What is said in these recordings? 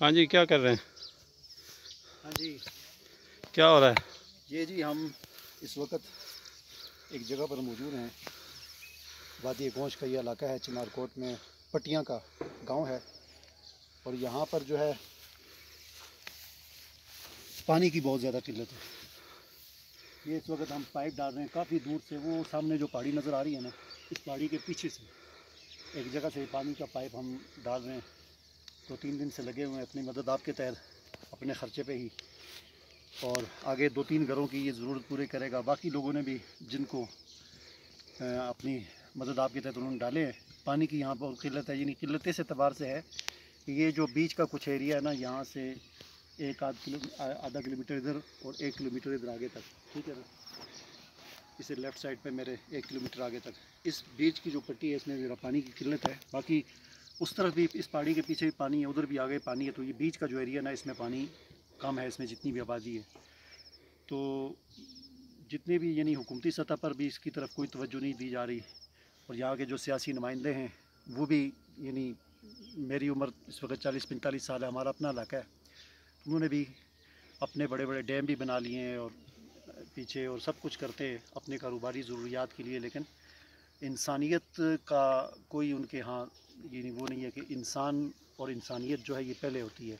ہاں جی، کیا کر رہے ہیں؟ ہاں جی، کیا ہو رہا ہے؟ یہ جی ہم اس وقت ایک جگہ پر موجود ہیں۔ وادی گونج کا یہ علاقہ ہے، چنار کوٹ میں پٹیاں کا گاؤں ہے، اور یہاں پر جو ہے پانی کی بہت زیادہ قلت ہے۔ یہ اس وقت ہم پائپ ڈال رہے ہیں کافی دور سے، وہ سامنے جو پہاڑی نظر آ رہی ہے نا، اس پہاڑی کے پیچھے سے ایک جگہ سے پانی کا پائپ ہم ڈال رہے ہیں۔ 2-3 دن سے لگے ہوئے ہیں اپنی مدد آپ کے تحت، اپنے خرچے پہ ہی، اور آگے 2-3 گھروں کی یہ ضرورت پورے کرے گا۔ باقی لوگوں نے بھی جن کو اپنی مدد آپ کے تحت انہوں نے ڈالے ہیں۔ پانی کی یہاں پر قلت ہے، یعنی قلت اس اعتبار سے ہے کہ یہ جو بیچ کا کچھ ایریا ہے نا، یہاں سے آدھا کلومیٹر ادھر اور 1 کلومیٹر ادھر آگے تک، ٹھیک ہے نا، اسے لیفٹ سائڈ پہ میرے 1 کلومیٹر آگے تک اس بیچ کی جو پٹی ہے اس میں ذرا پانی کی قلت ہے۔ باقی اس طرف بھی اس پہاڑی کے پیچھے بھی پانی ہے، ادھر بھی آگے پانی ہے، تو یہ بیچ کا جو ایریا نا اس میں پانی کم ہے، اس میں جتنی بھی آبادی ہے۔ تو جتنے بھی یعنی حکومتی سطح پر بھی اس کی طرف کوئی توجہ نہیں دی جا رہی، اور یہاں کے جو سیاسی نمائندے ہیں وہ بھی، یعنی میری عمر اس وقت 40-45 سال ہے، ہمارا اپنا علاقہ ہے، انہوں نے بھی اپنے بڑے بڑے ڈیم بھی بنا لیے ہیں اور پیچھے اور سب کچھ کرتے ہیں اپنے کاروباری ضروریات کے لیے، لیکن انسانیت کا کوئی ان کے ہاں یعنی وہ نہیں ہے کہ انسان اور انسانیت جو ہے یہ پہلے ہوتی ہے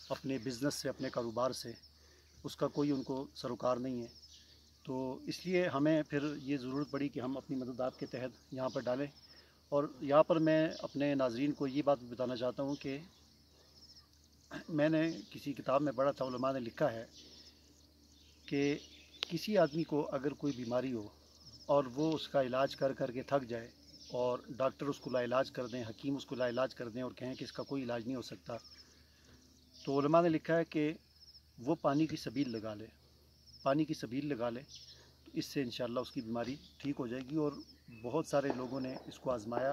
اپنے بزنس سے، اپنے کاروبار سے، اس کا کوئی ان کو سروکار نہیں ہے۔ تو اس لیے ہمیں پھر یہ ضرورت پڑی کہ ہم اپنی مدد آپ کے تحت یہاں پر ڈالیں۔ اور یہاں پر میں اپنے ناظرین کو یہ بات بتانا چاہتا ہوں کہ میں نے کسی کتاب میں پڑھا تھا، علماء نے لکھا ہے کہ کسی آدمی کو اگر کوئی بیماری ہو اور وہ اس کا علاج کر کر کے تھک جائے، اور ڈاکٹر اس کو لا علاج کر دیں، حکیم اس کو لا علاج کر دیں اور کہیں کہ اس کا کوئی علاج نہیں ہو سکتا، تو علماء نے لکھا ہے کہ وہ پانی کی سبیل لگا لے، پانی کی سبیل لگا لے، تو اس سے انشاءاللہ اس کی بیماری ٹھیک ہو جائے گی۔ اور بہت سارے لوگوں نے اس کو آزمایا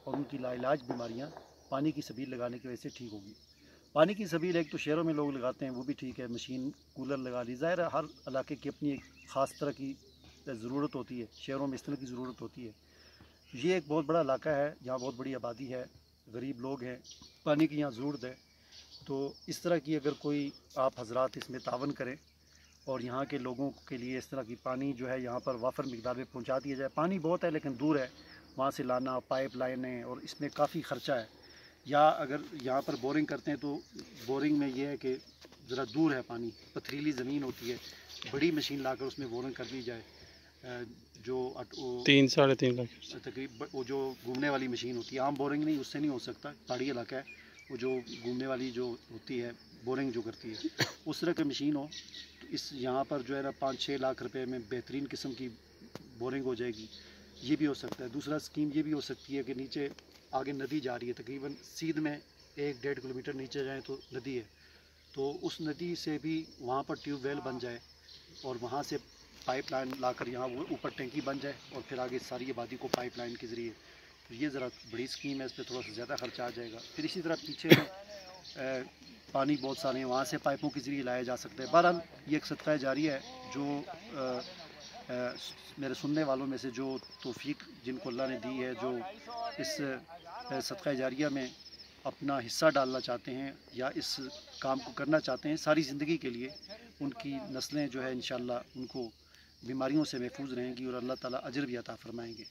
اور ان کی لا علاج بیماریاں پانی کی سبیل لگانے کی وجہ سے ٹھیک ہوگی۔ پانی کی سبیل ایک تو شہروں میں لوگ لگاتے ہیں، وہ بھی ٹھیک ہے، مشین کولر لگا لی، ظاہر ہے ہر علاقے کی اپنی ایک خاص طرح کی ضرورت ہوتی ہے، شہروں میں اس طرح کی ضرورت ہوتی ہے۔ یہ ایک بہت بڑا علاقہ ہے، یہاں بہت بڑی آبادی ہے، غریب لوگ ہیں، پانی کی یہاں ضرورت ہے، تو اس طرح کی اگر کوئی آپ حضرات اس میں تعاون کریں اور یہاں کے لوگوں کے لیے اس طرح کی پانی جو ہے یہاں پر وافر مقدار میں پہنچا دیا جائے۔ پانی بہت ہے لیکن دور ہے، وہاں سے لانا، پائپ لائنیں، اور اس میں کافی خرچہ ہے۔ یا اگر یہاں پر بورنگ کرتے ہیں تو بورنگ میں یہ ہے کہ ذرا دور ہے، پانی پتھریلی زمین ہوتی ہے، بڑی مشین لا کر اس میں بورنگ کر دی جائے، جو 3-3.5 لاکھ تقریباً وہ جو گھومنے والی مشین ہوتی ہے، عام بورنگ نہیں، اس سے نہیں ہو سکتا، پہاڑی علاقہ ہے، وہ جو گھومنے والی جو ہوتی ہے بورنگ جو کرتی ہے، اس طرح کی مشین ہو تو اس یہاں پر جو ہے نا 5-6 لاکھ روپے میں بہترین قسم کی بورنگ ہو جائے گی، یہ بھی ہو سکتا ہے۔ دوسرا اسکیم یہ بھی ہو سکتی ہے کہ نیچے آگے ندی جا رہی ہے، تقریباً سیدھ میں 1-1.5 کلومیٹر نیچے جائیں تو ندی ہے، تو اس ندی سے بھی وہاں پر ٹیوب ویل بن جائے اور وہاں سے پائپ لائن لا کر یہاں وہ اوپر ٹینکی بن جائے اور پھر آگے ساری آبادی کو پائپ لائن کے ذریعے، تو یہ ذرا بڑی اسکیم ہے، اس پہ تھوڑا سا زیادہ خرچہ آ جائے گا۔ پھر اسی طرح پیچھے میں پانی بہت سارے ہیں، وہاں سے پائپوں کے ذریعے لایا جا سکتا ہے۔ بہرحال یہ ایک صدقہ جاریہ ہے، جو میرے سننے والوں میں سے جو توفیق جن کو اللہ نے دی ہے، جو اس صدقہ جاریہ میں اپنا حصہ ڈالنا چاہتے ہیں یا اس کام کو کرنا چاہتے ہیں ساری زندگی کے لیے، ان کی نسلیں جو ہے انشاءاللہ ان کو بیماریوں سے محفوظ رہیں گی اور اللہ تعالیٰ اجر بھی عطا فرمائیں گے۔